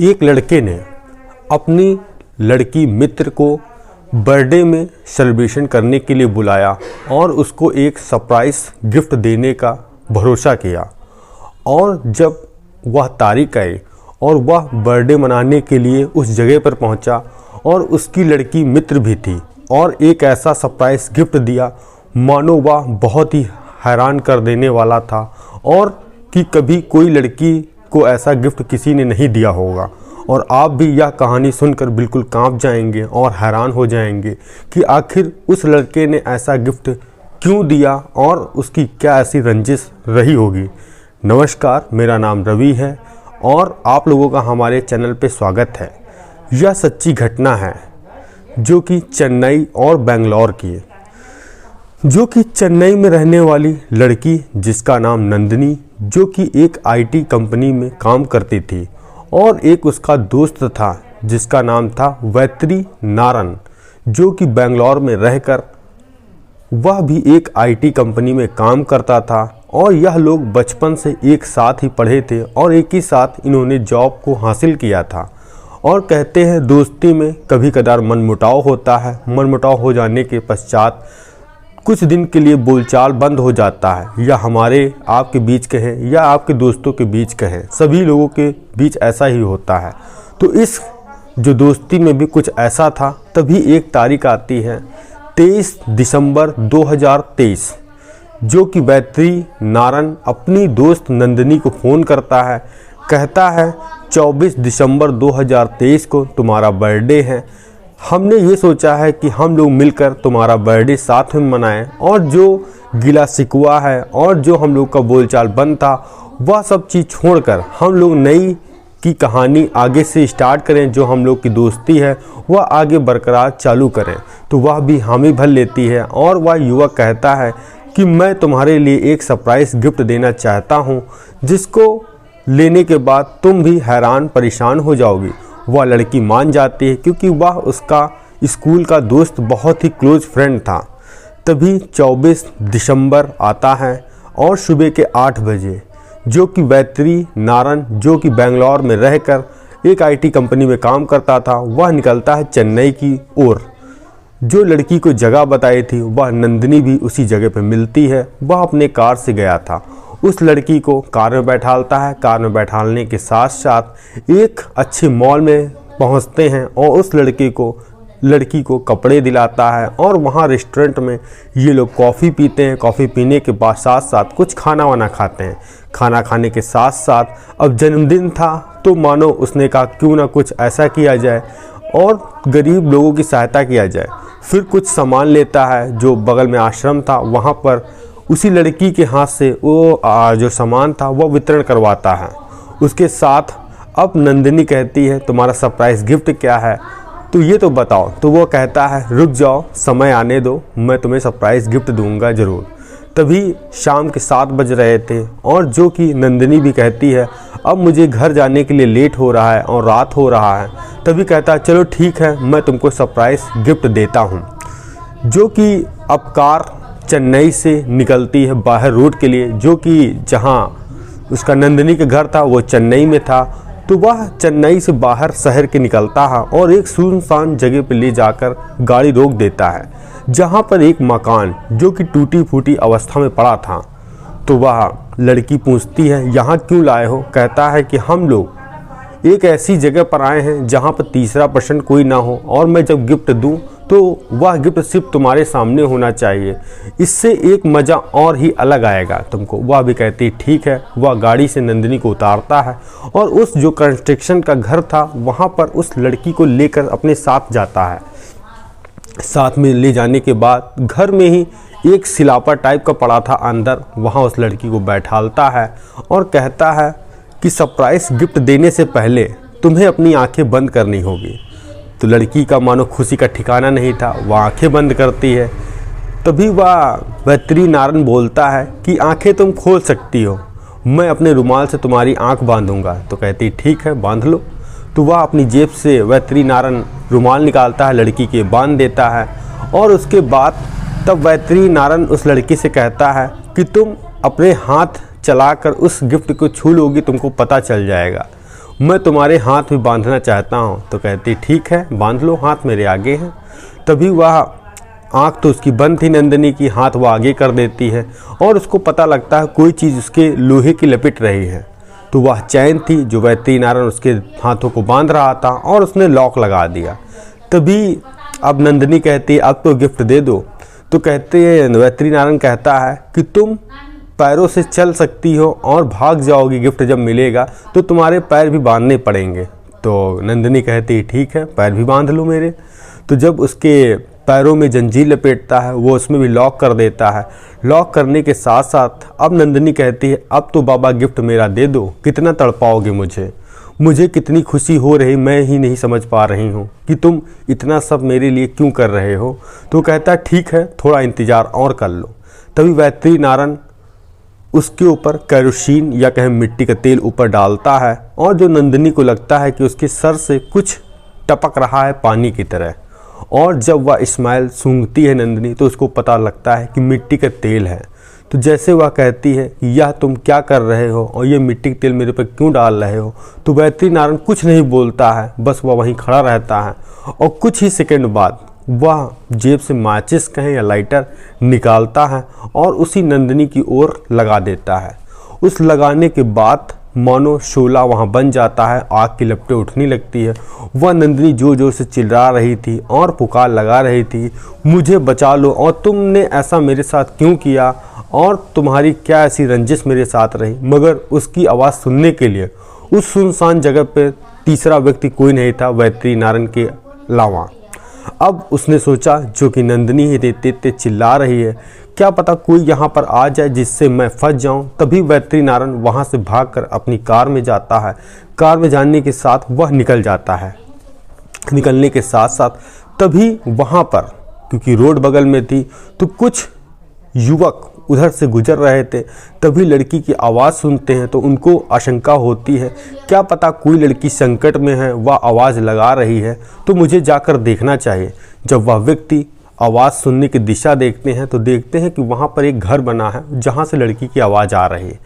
एक लड़के ने अपनी लड़की मित्र को बर्थडे में सेलिब्रेशन करने के लिए बुलाया और उसको एक सरप्राइज़ गिफ्ट देने का भरोसा किया। और जब वह तारीख आई और वह बर्थडे मनाने के लिए उस जगह पर पहुंचा और उसकी लड़की मित्र भी थी और एक ऐसा सरप्राइज़ गिफ्ट दिया मानो वह बहुत ही हैरान कर देने वाला था और कि कभी कोई लड़की को ऐसा गिफ्ट किसी ने नहीं दिया होगा। और आप भी यह कहानी सुनकर बिल्कुल कांप जाएंगे और हैरान हो जाएंगे कि आखिर उस लड़के ने ऐसा गिफ्ट क्यों दिया और उसकी क्या ऐसी रंजिश रही होगी। नमस्कार, मेरा नाम रवि है और आप लोगों का हमारे चैनल पे स्वागत है। यह सच्ची घटना है जो कि चेन्नई और बेंगलोर की है, जो कि चेन्नई में रहने वाली लड़की जिसका नाम नंदिनी, जो कि एक आईटी कंपनी में काम करती थी, और एक उसका दोस्त था जिसका नाम था वैत्री नारन, जो कि बेंगलोर में रहकर वह भी एक आईटी कंपनी में काम करता था। और यह लोग बचपन से एक साथ ही पढ़े थे और एक ही साथ इन्होंने जॉब को हासिल किया था। और कहते हैं दोस्ती में कभी कदार मनमुटाव होता है। मनमुटाव हो जाने के पश्चात कुछ दिन के लिए बोलचाल बंद हो जाता है, या हमारे आपके बीच कहें या आपके दोस्तों के बीच कहें, सभी लोगों के बीच ऐसा ही होता है। तो इस जो दोस्ती में भी कुछ ऐसा था। तभी एक तारीख आती है 23 दिसंबर 2023, जो कि वैत्री नारन अपनी दोस्त नंदिनी को फ़ोन करता है। कहता है 24 दिसंबर 2023 को तुम्हारा बर्थडे है, हमने ये सोचा है कि हम लोग मिलकर तुम्हारा बर्थडे साथ में मनाएं और जो गिला शिकवा है और जो हम लोग का बोलचाल बंद था वह सब चीज़ छोड़कर हम लोग नई की कहानी आगे से स्टार्ट करें। जो हम लोग की दोस्ती है वह आगे बरकरार चालू करें। तो वह भी हामी भर लेती है और वह युवक कहता है कि मैं तुम्हारे लिए एक सरप्राइज़ गिफ्ट देना चाहता हूँ, जिसको लेने के बाद तुम भी हैरान परेशान हो जाओगी। वह लड़की मान जाती है क्योंकि वह उसका स्कूल का दोस्त बहुत ही क्लोज फ्रेंड था। तभी 24 दिसंबर आता है और सुबह के 8 बजे जो कि वैत्री नारन, जो कि बेंगलोर में रहकर एक आईटी कंपनी में काम करता था, वह निकलता है चेन्नई की ओर। जो लड़की को जगह बताई थी वह नंदिनी भी उसी जगह पर मिलती है। वह अपने कार से गया था। उस लड़की को कार में बैठालता है। कार में बैठालने के साथ साथ एक अच्छे मॉल में पहुंचते हैं और उस लड़की को कपड़े दिलाता है और वहां रेस्टोरेंट में ये लोग कॉफ़ी पीते हैं। कॉफ़ी पीने के बाद साथ साथ कुछ खाना वाना खाते हैं। खाना खाने के साथ साथ अब जन्मदिन था तो मानो उसने कहा क्यों ना कुछ ऐसा किया जाए और गरीब लोगों की सहायता किया जाए। फिर कुछ सामान लेता है, जो बगल में आश्रम था वहाँ पर उसी लड़की के हाथ से वो जो सामान था वह वितरण करवाता है। उसके साथ अब नंदिनी कहती है तुम्हारा सरप्राइज़ गिफ्ट क्या है, तो ये तो बताओ। तो वो कहता है रुक जाओ, समय आने दो, मैं तुम्हें सरप्राइज़ गिफ्ट दूंगा ज़रूर। तभी शाम के 7 बज रहे थे और जो कि नंदिनी भी कहती है अब मुझे घर जाने के लिए लेट हो रहा है और रात हो रहा है। तभी कहता है चलो ठीक है, मैं तुमको सरप्राइज़ गिफ्ट देता हूँ। जो कि अब कार चेन्नई से निकलती है बाहर रोड के लिए, जो कि जहाँ उसका नंदिनी के घर था वो चेन्नई में था। तो वह चेन्नई से बाहर शहर के निकलता है और एक सुनसान जगह पर ले जाकर गाड़ी रोक देता है, जहाँ पर एक मकान जो कि टूटी फूटी अवस्था में पड़ा था। तो वह लड़की पूछती है यहाँ क्यों लाए हो। कहता है कि हम लोग एक ऐसी जगह पर आए हैं जहाँ पर तीसरा पर्सन कोई ना हो और मैं जब गिफ्ट दूँ तो वह गिफ्ट सिर्फ तुम्हारे सामने होना चाहिए, इससे एक मज़ा और ही अलग आएगा तुमको। वह भी कहती ठीक है। वह गाड़ी से नंदिनी को उतारता है और उस जो कंस्ट्रक्शन का घर था वहाँ पर उस लड़की को लेकर अपने साथ जाता है। साथ में ले जाने के बाद घर में ही एक सिलापा टाइप का पड़ा था अंदर, वहाँ उस लड़की को बैठालता है और कहता है कि सरप्राइज़ गिफ्ट देने से पहले तुम्हें अपनी आंखें बंद करनी होगी। तो लड़की का मानो खुशी का ठिकाना नहीं था, वह आंखें बंद करती है। तभी वह वैत्री नारन बोलता है कि आंखें तुम खोल सकती हो, मैं अपने रुमाल से तुम्हारी आंख बांधूंगा। तो कहती ठीक है, बांध लो। तो वह अपनी जेब से वैत्री नारन रुमाल निकालता है, लड़की के बांध देता है। और उसके बाद तब वैत्री नारन उस लड़की से कहता है कि तुम अपने हाथ चलाकर उस गिफ्ट को छू लोगी, तुमको पता चल जाएगा। मैं तुम्हारे हाथ भी बांधना चाहता हूँ। तो कहती ठीक है बांध लो, हाथ मेरे आगे हैं। तभी वह आँख तो उसकी बंद थी नंदिनी की, हाथ वह आगे कर देती है और उसको पता लगता है कोई चीज़ उसके लोहे की लपेट रही है। तो वह चैन थी जो वैतरी नारायण उसके हाथों को बांध रहा था और उसने लॉक लगा दिया। तभी अब नंदिनी कहती है अब तो गिफ्ट दे दो। तो कहते हैं वैतरी नारायण कहता है कि तुम पैरों से चल सकती हो और भाग जाओगी, गिफ्ट जब मिलेगा तो तुम्हारे पैर भी बांधने पड़ेंगे। तो नंदिनी कहती है ठीक है पैर भी बांध लो मेरे। तो जब उसके पैरों में जंजीर लपेटता है वो उसमें भी लॉक कर देता है। लॉक करने के साथ साथ अब नंदिनी कहती है अब तो बाबा गिफ्ट मेरा दे दो, कितना तड़पाओगे मुझे कितनी खुशी हो रही मैं ही नहीं समझ पा रही हूँ कि तुम इतना सब मेरे लिए क्यों कर रहे हो। तो कहता है ठीक है थोड़ा इंतज़ार और कर लो। तभी वैतरी नारायण उसके ऊपर केरोसिन या कहें मिट्टी का तेल ऊपर डालता है और जो नंदिनी को लगता है कि उसके सर से कुछ टपक रहा है पानी की तरह। और जब वह स्माइल सूंघती है नंदिनी तो उसको पता लगता है कि मिट्टी का तेल है। तो जैसे वह कहती है कि यह तुम क्या कर रहे हो और ये मिट्टी का तेल मेरे पर क्यों डाल रहे हो, तो वैतरी नारायण कुछ नहीं बोलता है, बस वह वहीं खड़ा रहता है। और कुछ ही सेकंड बाद वह जेब से माचिस कहें या लाइटर निकालता है और उसी नंदिनी की ओर लगा देता है। उस लगाने के बाद मानो शोला वहाँ बन जाता है, आग की लपटें उठने लगती है। वह नंदिनी जोर जोर से चिल्ला रही थी और पुकार लगा रही थी मुझे बचा लो और तुमने ऐसा मेरे साथ क्यों किया और तुम्हारी क्या ऐसी रंजिश मेरे साथ रही। मगर उसकी आवाज़ सुनने के लिए उस सुनसान जगह पर तीसरा व्यक्ति कोई नहीं था वैतरी नारायण के अलावा। अब उसने सोचा जो कि नंदिनी ही देते चिल्ला रही है, क्या पता कोई यहाँ पर आ जाए जिससे मैं फंस जाऊँ। तभी वैतरी नारायण वहाँ से भागकर अपनी कार में जाता है। कार में जाने के साथ वह निकल जाता है। निकलने के साथ साथ तभी वहाँ पर क्योंकि रोड बगल में थी तो कुछ युवक उधर से गुजर रहे थे। तभी लड़की की आवाज़ सुनते हैं तो उनको आशंका होती है क्या पता कोई लड़की संकट में है, वह आवाज़ लगा रही है तो मुझे जाकर देखना चाहिए। जब वह व्यक्ति आवाज़ सुनने की दिशा देखते हैं तो देखते हैं कि वहाँ पर एक घर बना है जहाँ से लड़की की आवाज़ आ रही है।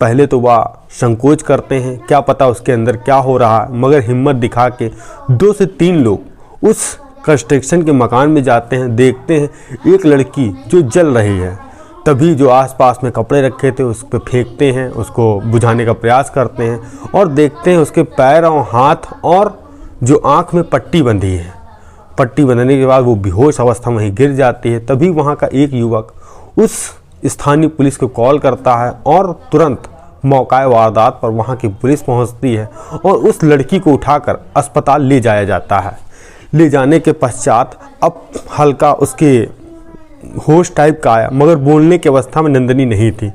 पहले तो वह संकोच करते हैं क्या पता उसके अंदर क्या हो रहा है, मगर हिम्मत दिखा के 2 से 3 लोग उस कंस्ट्रक्शन के मकान में जाते हैं। देखते हैं एक लड़की जो जल रही है। तभी जो आसपास में कपड़े रखे थे उस पर फेंकते हैं, उसको बुझाने का प्रयास करते हैं और देखते हैं उसके पैर और हाथ और जो आँख में पट्टी बंधी है। पट्टी बंधने के बाद वो बेहोश अवस्था में ही गिर जाती है। तभी वहाँ का एक युवक उस स्थानीय पुलिस को कॉल करता है और तुरंत मौका वारदात पर वहाँ की पुलिस पहुँचती है और उस लड़की को उठाकर अस्पताल ले जाया जाता है। ले जाने के पश्चात अब हल्का उसके होश टाइप का आया, मगर बोलने की अवस्था में नंदिनी नहीं थी।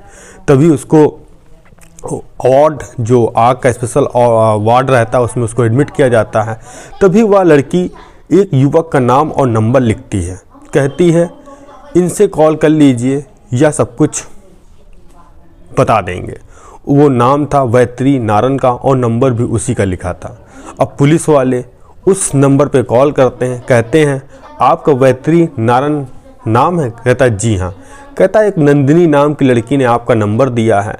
तभी उसको वार्ड जो आग का स्पेशल वार्ड रहता है उसमें उसको एडमिट किया जाता है। तभी वह लड़की एक युवक का नाम और नंबर लिखती है, कहती है इनसे कॉल कर लीजिए या सब कुछ बता देंगे। वो नाम था वैतरी नारायण का और नंबर भी उसी का लिखा था। अब पुलिस वाले उस नंबर पे कॉल करते हैं, कहते हैं आपका वैतरी नारायण नाम है? कहता है जी हाँ। कहता है एक नंदिनी नाम की लड़की ने आपका नंबर दिया है,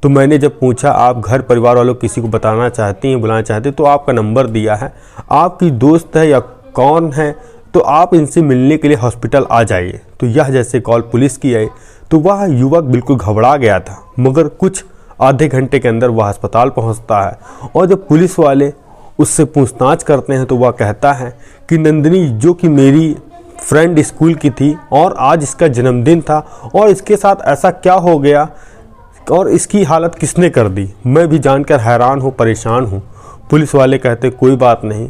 तो मैंने जब पूछा आप घर परिवार वालों किसी को बताना चाहती हैं बुलाना चाहते हैं तो आपका नंबर दिया है, आपकी दोस्त है या कौन है, तो आप इनसे मिलने के लिए हॉस्पिटल आ जाइए। तो यह जैसे कॉल पुलिस की आई तो वह युवक बिल्कुल घबरा गया था, मगर कुछ आधे घंटे के अंदर वह अस्पताल पहुंचता है। और जब पुलिस वाले उससे पूछताछ करते हैं तो वह कहता है कि नंदिनी जो कि मेरी फ्रेंड स्कूल की थी और आज इसका जन्मदिन था और इसके साथ ऐसा क्या हो गया और इसकी हालत किसने कर दी, मैं भी जानकर हैरान हूँ, परेशान हूँ। पुलिस वाले कहते कोई बात नहीं,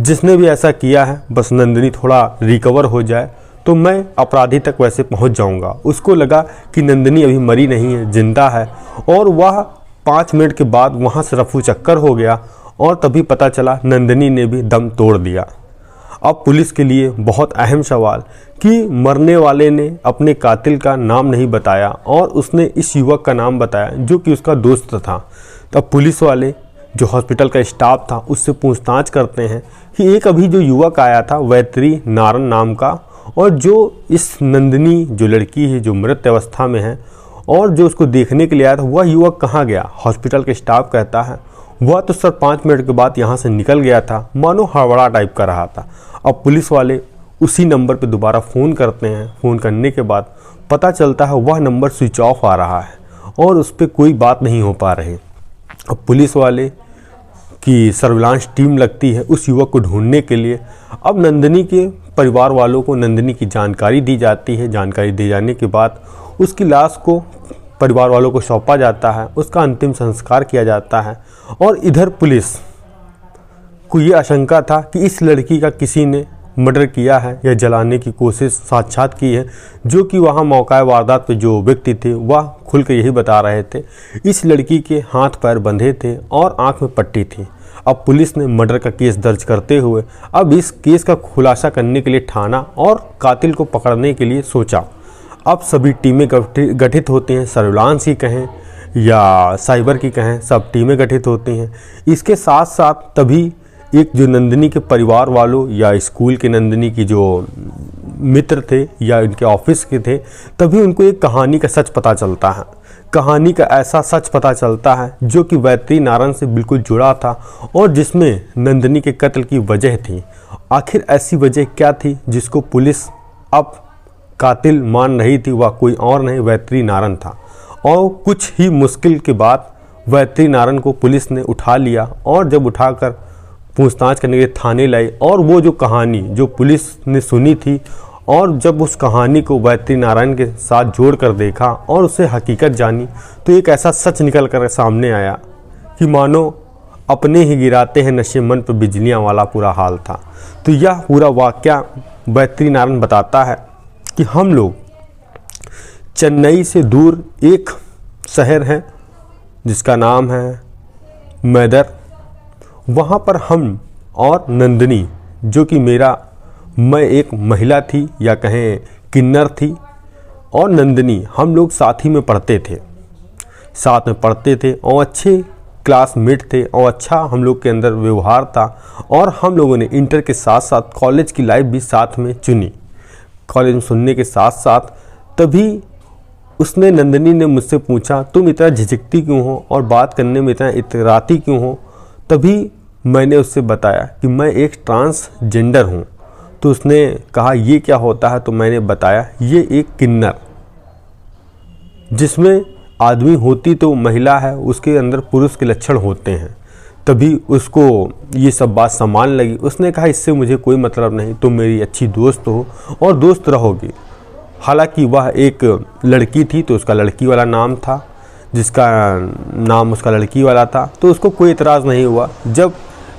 जिसने भी ऐसा किया है बस नंदिनी थोड़ा रिकवर हो जाए तो मैं अपराधी तक वैसे पहुंच जाऊंगा। उसको लगा कि नंदिनी अभी मरी नहीं है, जिंदा है, और वह 5 मिनट के बाद वहां से रफू चक्कर हो गया और तभी पता चला नंदिनी ने भी दम तोड़ दिया। अब पुलिस के लिए बहुत अहम सवाल कि मरने वाले ने अपने कातिल का नाम नहीं बताया और उसने इस युवक का नाम बताया जो कि उसका दोस्त था। तब पुलिस वाले जो हॉस्पिटल का स्टाफ था उससे पूछताछ करते हैं कि एक अभी जो युवक आया था वैतरी नारायण नाम का, और जो इस नंदिनी जो लड़की है जो मृत अवस्था में है और जो उसको देखने के लिए आया था वह युवक कहाँ गया। हॉस्पिटल के स्टाफ कहता है वह तो सर 5 मिनट के बाद यहाँ से निकल गया था, मानो हड़बड़ा टाइप का रहा था। अब पुलिस वाले उसी नंबर पे दोबारा फ़ोन करते हैं। फ़ोन करने के बाद पता चलता है वह नंबर स्विच ऑफ आ रहा है और उस पर कोई बात नहीं हो पा रही। अब पुलिस वाले की सर्विलांस टीम लगती है उस युवक को ढूंढने के लिए। अब नंदिनी के परिवार वालों को नंदिनी की जानकारी दी जाती है। जानकारी दी जाने के बाद उसकी लाश को परिवार वालों को सौंपा जाता है, उसका अंतिम संस्कार किया जाता है। और इधर पुलिस को ये आशंका था कि इस लड़की का किसी ने मर्डर किया है या जलाने की कोशिश साक्षात की है, जो कि वहाँ मौका वारदात पे जो व्यक्ति थे वह खुल कर यही बता रहे थे। इस लड़की के हाथ पैर बंधे थे और आंख में पट्टी थी। अब पुलिस ने मर्डर का केस दर्ज करते हुए अब इस केस का खुलासा करने के लिए ठाना और कातिल को पकड़ने के लिए सोचा। अब सभी टीमें गठित होती हैं, सर्विलांस की कहें या साइबर की कहें, सब टीमें गठित होती हैं। इसके साथ साथ तभी एक जो नंदिनी के परिवार वालों या स्कूल के नंदिनी की जो मित्र थे या इनके ऑफिस के थे, तभी उनको एक कहानी का सच पता चलता है। कहानी का ऐसा सच पता चलता है जो कि वैत्री नारायण से बिल्कुल जुड़ा था और जिसमें नंदिनी के कत्ल की वजह थी। आखिर ऐसी वजह क्या थी जिसको पुलिस अब कातिल मान रही थी? वह कोई और नहीं, वैत्री नारायण था। और कुछ ही मुश्किल के बाद वैत्री नारायण को पुलिस ने उठा लिया और जब उठाकर पूछताछ करने के लिए थाने लाई और वो जो कहानी जो पुलिस ने सुनी थी और जब उस कहानी को वैत्री नारायण के साथ जोड़ कर देखा और उससे हकीकत जानी तो एक ऐसा सच निकल कर सामने आया कि मानो अपने ही गिराते हैं नशे मन पर बिजलियाँ वाला पूरा हाल था। तो यह पूरा वाक़या वैत्री नारायण बताता है कि हम लोग चेन्नई से दूर एक शहर है जिसका नाम है मैदर। वहाँ पर हम और नंदिनी, जो कि मैं एक महिला थी या कहें किन्नर थी, और नंदिनी, हम लोग साथ ही में पढ़ते थे और अच्छे क्लासमेट थे और अच्छा हम लोग के अंदर व्यवहार था। और हम लोगों ने इंटर के साथ साथ कॉलेज की लाइफ भी साथ में चुनी। कॉलेज में सुनने के साथ साथ तभी उसने नंदिनी ने मुझसे पूछा, तुम इतना झिझकती क्यों हो और बात करने में इतना इतराती क्यों हो? तभी मैंने उससे बताया कि मैं एक ट्रांसजेंडर हूँ। तो उसने कहा ये क्या होता है? तो मैंने बताया ये एक किन्नर, जिसमें आदमी होती तो महिला है, उसके अंदर पुरुष के लक्षण होते हैं। तभी उसको ये सब बात समान लगी। उसने कहा इससे मुझे कोई मतलब नहीं, तुम मेरी अच्छी दोस्त हो और दोस्त रहोगी। हालांकि वह एक लड़की थी तो उसका लड़की वाला नाम था, जिसका नाम उसका लड़की वाला था, तो उसको कोई इतराज़ नहीं हुआ। जब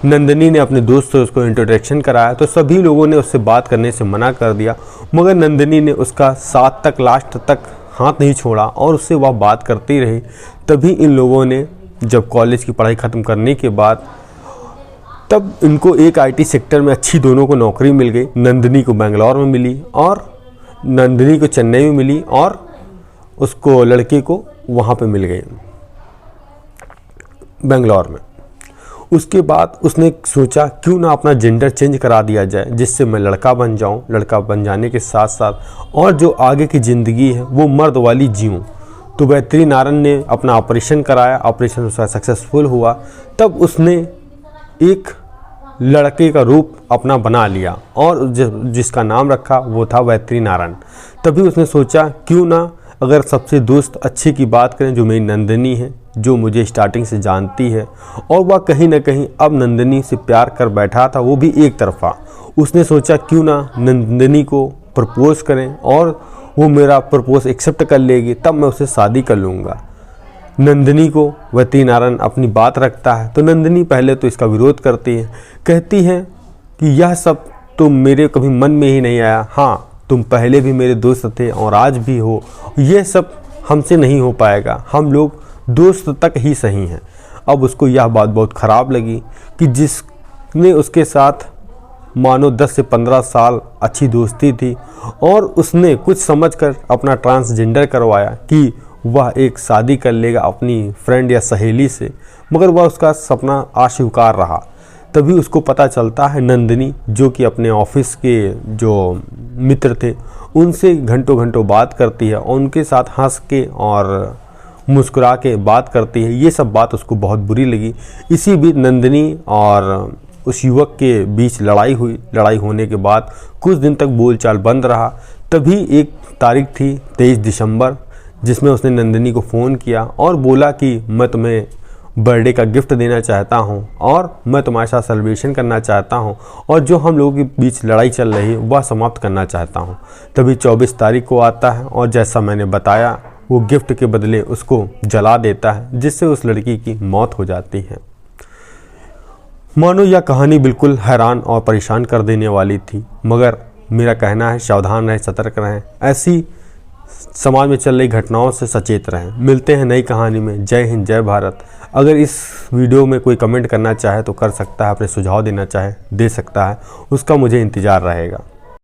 नंदिनी ने अपने दोस्त से उसको इंट्रोडक्शन कराया तो सभी लोगों ने उससे बात करने से मना कर दिया, मगर नंदिनी ने उसका साथ तक लास्ट तक हाथ नहीं छोड़ा और उससे वह बात करती रही। तभी इन लोगों ने जब कॉलेज की पढ़ाई ख़त्म करने के बाद तब इनको एक आईटी सेक्टर में अच्छी दोनों को नौकरी मिल गई। नंदिनी को बेंगलोर में मिली और नंदिनी को चेन्नई में मिली और उसको लड़के को वहाँ पे मिल गई बेंगलोर में। उसके बाद उसने सोचा क्यों ना अपना जेंडर चेंज करा दिया जाए, जिससे मैं लड़का बन जाऊं। लड़का बन जाने के साथ साथ और जो आगे की ज़िंदगी है वो मर्द वाली जीऊं। तो वैत्री नारायण ने अपना ऑपरेशन कराया, ऑपरेशन उसका सक्सेसफुल हुआ। तब उसने एक लड़के का रूप अपना बना लिया और जिसका नाम रखा वो था वैत्री नारायण। तभी उसने सोचा क्यों ना अगर सबसे दोस्त अच्छे की बात करें, जो मेरी नंदिनी है, जो मुझे स्टार्टिंग से जानती है और वह कहीं ना कहीं अब नंदिनी से प्यार कर बैठा था, वो भी एक तरफा। उसने सोचा क्यों ना नंदिनी को प्रपोज करें और वो मेरा प्रपोज एक्सेप्ट कर लेगी, तब मैं उससे शादी कर लूँगा। नंदिनी को वैत्री नारायण अपनी बात रखता है तो नंदिनी पहले तो इसका विरोध करती है, कहती है कि यह सब तो मेरे कभी मन में ही नहीं आया। हाँ, तुम पहले भी मेरे दोस्त थे और आज भी हो, ये सब हमसे नहीं हो पाएगा, हम लोग दोस्त तक ही सही हैं। अब उसको यह बात बहुत ख़राब लगी कि जिसने उसके साथ मानो 10 से 15 साल अच्छी दोस्ती थी और उसने कुछ समझकर अपना ट्रांसजेंडर करवाया कि वह एक शादी कर लेगा अपनी फ्रेंड या सहेली से, मगर वह उसका सपना अस्वीकार रहा। तभी उसको पता चलता है नंदिनी, जो कि अपने ऑफिस के जो मित्र थे उनसे घंटों घंटों बात करती है और उनके साथ हंस के और मुस्कुरा के बात करती है। ये सब बात उसको बहुत बुरी लगी। इसी बीच नंदिनी और उस युवक के बीच लड़ाई हुई। लड़ाई होने के बाद कुछ दिन तक बोलचाल बंद रहा। तभी एक तारीख थी 23 दिसंबर, जिसमें उसने नंदिनी को फ़ोन किया और बोला कि मैं तुम्हें बर्थडे का गिफ्ट देना चाहता हूं और मैं तुम्हारे साथ सेलिब्रेशन करना चाहता हूं और जो हम लोगों के बीच लड़ाई चल रही है वह समाप्त करना चाहता हूं। तभी 24 तारीख को आता है और जैसा मैंने बताया वो गिफ्ट के बदले उसको जला देता है, जिससे उस लड़की की मौत हो जाती है। मानो यह कहानी बिल्कुल हैरान और परेशान कर देने वाली थी, मगर मेरा कहना है सावधान रहें, सतर्क रहें, ऐसी समाज में चल रही घटनाओं से सचेत रहें। मिलते हैं नई कहानी में। जय हिंद, जय भारत। अगर इस वीडियो में कोई कमेंट करना चाहे तो कर सकता है, अपने सुझाव देना चाहे दे सकता है, उसका मुझे इंतज़ार रहेगा।